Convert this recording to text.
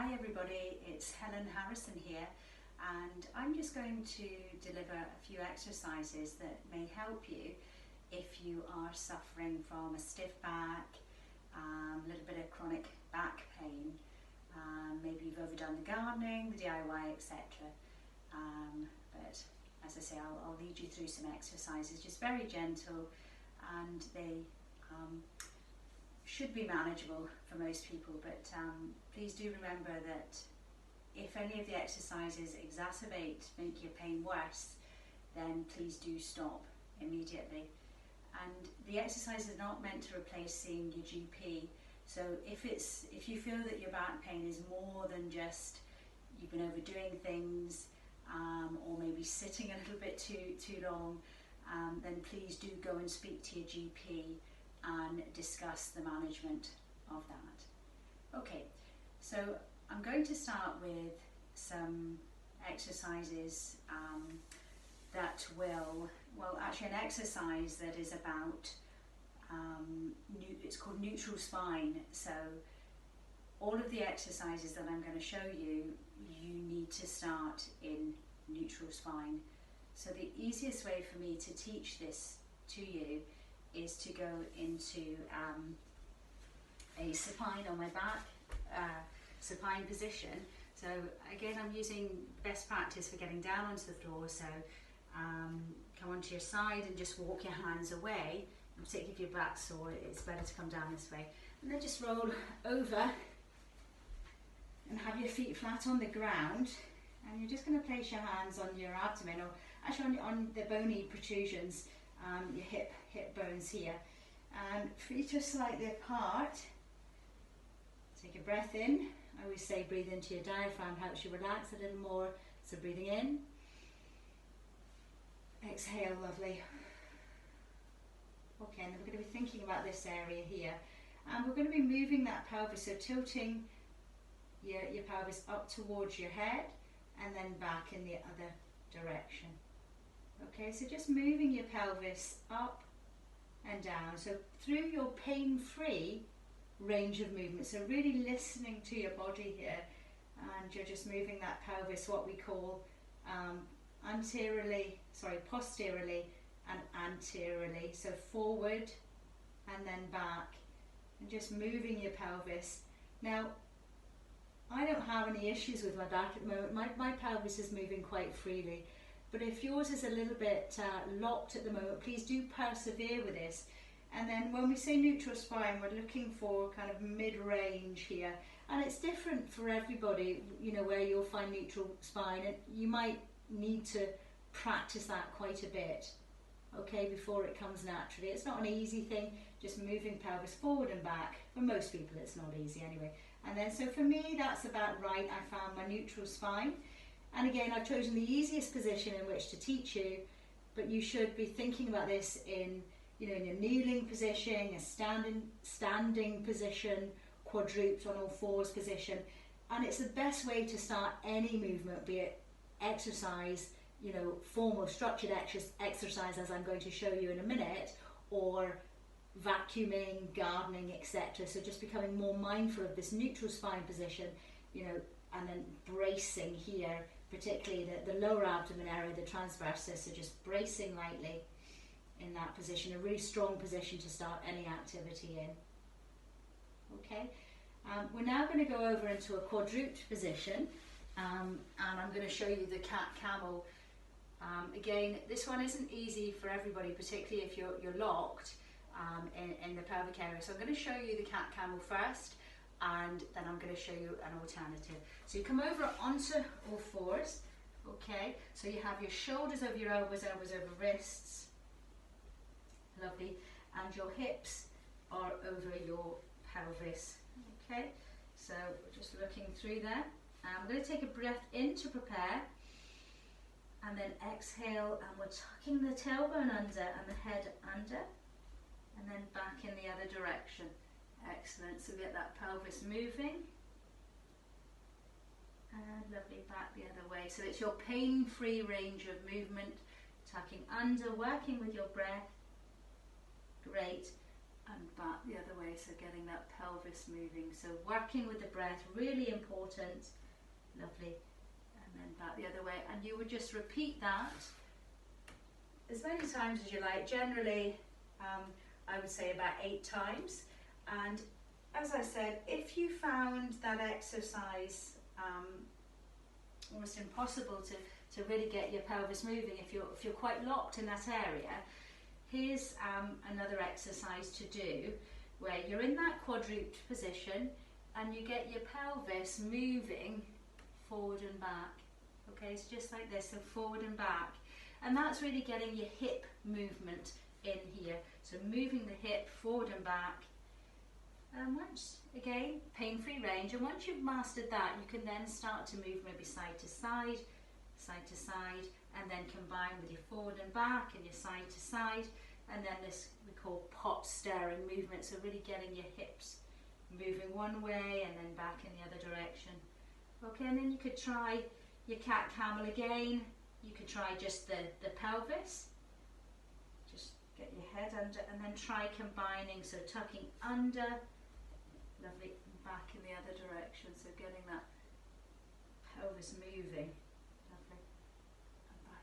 Hi everybody, it's Helen here, and I'm just going to deliver a few exercises that may help you if you are suffering from a stiff back, a little bit of chronic back pain, maybe you've overdone the gardening, the DIY, etc. But as I say, I'll lead you through some exercises, just very gentle, and they should be manageable for most people, but please do remember that if any of the exercises make your pain worse, then please do stop immediately. And the exercise is not meant to replace seeing your GP, so if you feel that your back pain is more than just you've been overdoing things, or maybe sitting a little bit too long, then please do go and speak to your GP and discuss the management of that. Okay, so I'm going to start with some exercises that actually an exercise that is about, it's called neutral spine. So all of the exercises that I'm going to show you, you need to start in neutral spine. So the easiest way for me to teach this to you is to go into a supine on my back, supine position. So again, I'm using best practice for getting down onto the floor, so come onto your side and just walk your hands away, and particularly if your back's sore, it's better to come down this way. And then just roll over and have your feet flat on the ground, and you're just going to place your hands on your abdomen, or actually on the bony protrusions, your hip bones here, and feet are slightly apart. Take a breath in. I always say breathe into your diaphragm, helps you relax a little more. So breathing in, exhale, lovely. Okay, and then we're going to be thinking about this area here, and we're going to be moving that pelvis, so tilting your pelvis up towards your head and then back in the other direction. Okay, so just moving your pelvis up and down, so through your pain-free range of movement. So really listening to your body here, and you're just moving that pelvis, what we call posteriorly and anteriorly. So forward and then back, and just moving your pelvis. Now, I don't have any issues with my back at the moment. My pelvis is moving quite freely. But if yours is a little bit locked at the moment, please do persevere with this. And then when we say neutral spine, we're looking for kind of mid-range here. And it's different for everybody, you know, where you'll find neutral spine. And you might need to practice that quite a bit, okay, before it comes naturally. It's not an easy thing, just moving pelvis forward and back. For most people, it's not easy anyway. And then, so for me, that's about right. I found my neutral spine. And again, I've chosen the easiest position in which to teach you, but you should be thinking about this in, you know, in your kneeling position, a standing position, quadruped on all fours position. And it's the best way to start any movement, be it exercise, you know, formal structured exercise, as I'm going to show you in a minute, or vacuuming, gardening, etc. So just becoming more mindful of this neutral spine position, you know, and then bracing here, particularly the lower abdomen area, the transversus, so just bracing lightly in that position, a really strong position to start any activity in. Okay, we're now going to go over into a quadruped position, and I'm going to show you the cat-camel. Again, this one isn't easy for everybody, particularly if you're locked in the pelvic area. So I'm going to show you the cat-camel first, and then I'm going to show you an alternative. So you come over onto all fours, okay, so you have your shoulders over your elbows, elbows over wrists, lovely, and your hips are over your pelvis, okay, so we're just looking through there. I'm going to take a breath in to prepare, and then exhale, and we're tucking the tailbone under and the head under, and then back in the other direction. Excellent, so get that pelvis moving, and lovely, back the other way. So it's your pain-free range of movement, tucking under, working with your breath, great, and back the other way, so getting that pelvis moving. So working with the breath, really important. Lovely. And then back the other way, and you would just repeat that as many times as you like. Generally, I would say about 8 times. And as I said, if you found that exercise almost impossible to really get your pelvis moving, if you're quite locked in that area, here's another exercise to do where you're in that quadruped position and you get your pelvis moving forward and back. Okay, so just like this, so forward and back. And that's really getting your hip movement in here. So moving the hip forward and back. And once, again, pain-free range. And once you've mastered that, you can then start to move maybe side to side, and then combine with your forward and back and your side to side. And then this we call pot stirring movement. So really getting your hips moving one way and then back in the other direction. Okay, and then you could try your cat camel again. You could try just the pelvis. Just get your head under and then try combining, so tucking under, lovely, and back in the other direction. So getting that pelvis moving.